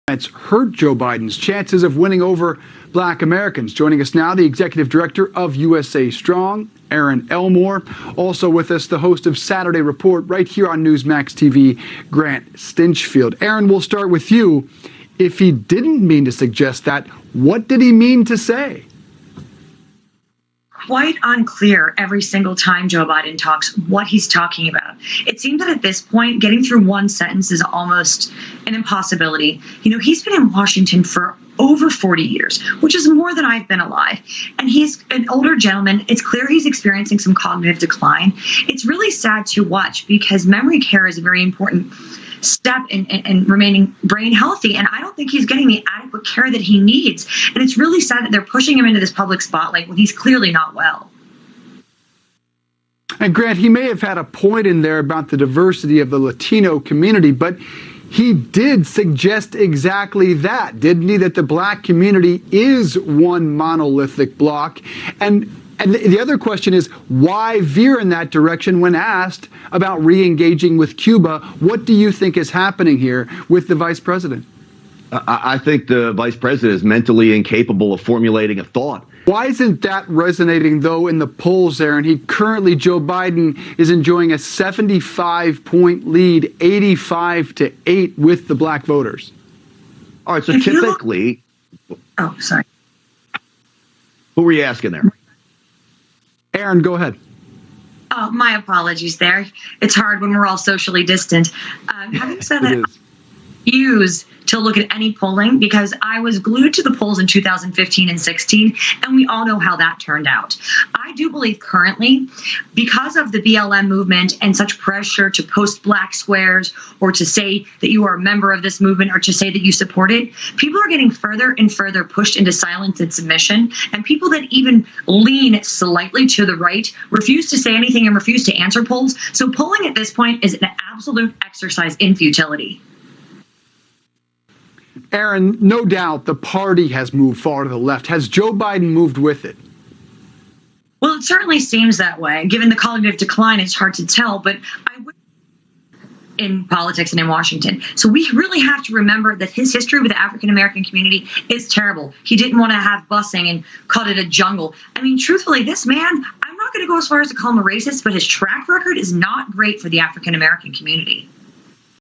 It's hurt Joe Biden's chances of winning over Black Americans. Joining us now, the executive director of USA Strong, Erin Elmore. Also with us, the host of Saturday Report right here on Newsmax TV, Grant Stinchfield. Erin, we'll start with you. If he didn't mean to suggest that, what did he mean to say? Quite unclear every single time Joe Biden talks what he's talking about. It seems that at this point, getting through one sentence is almost an impossibility. You know, he's been in Washington for over 40 years, which is more than I've been alive. And he's an older gentleman. It's clear he's experiencing some cognitive decline. It's really sad to watch because memory care is a very important step in remaining brain healthy. And I don't think he's getting the adequate care that he needs. And it's really sad that they're pushing him into this public spotlight when he's clearly not well. And Grant, he may have had a point in there about the diversity of the Latino community, but he did suggest exactly that, didn't he? That the Black community is one monolithic block. And the other question is, why veer in that direction when asked about re-engaging with Cuba? What do you think is happening here with the vice president? I think the vice president is mentally incapable of formulating a thought. Why isn't that resonating, though, in the polls, Aaron? Joe Biden is enjoying a 75-point lead, 85-8 with the Black voters. All right, so typically... Oh, sorry. Who were you asking there? Aaron, go ahead. Oh, my apologies there. It's hard when we're all socially distant. Having said that, use to look at any polling because I was glued to the polls in 2015 and 16, and we all know how that turned out. I do believe currently, because of the BLM movement and such pressure to post Black squares or to say that you are a member of this movement or to say that you support it, people are getting further and further pushed into silence and submission, and people that even lean slightly to the right refuse to say anything and refuse to answer polls. So polling at this point is an absolute exercise in futility. Aaron, no doubt the party has moved far to the left. Has Joe Biden moved with it? Well, it certainly seems that way. Given the cognitive decline, it's hard to tell, but I would in politics and in Washington. So we really have to remember that his history with the African-American community is terrible. He didn't want to have busing and called it a jungle. I mean, truthfully, this man, I'm not going to go as far as to call him a racist, but his track record is not great for the African-American community.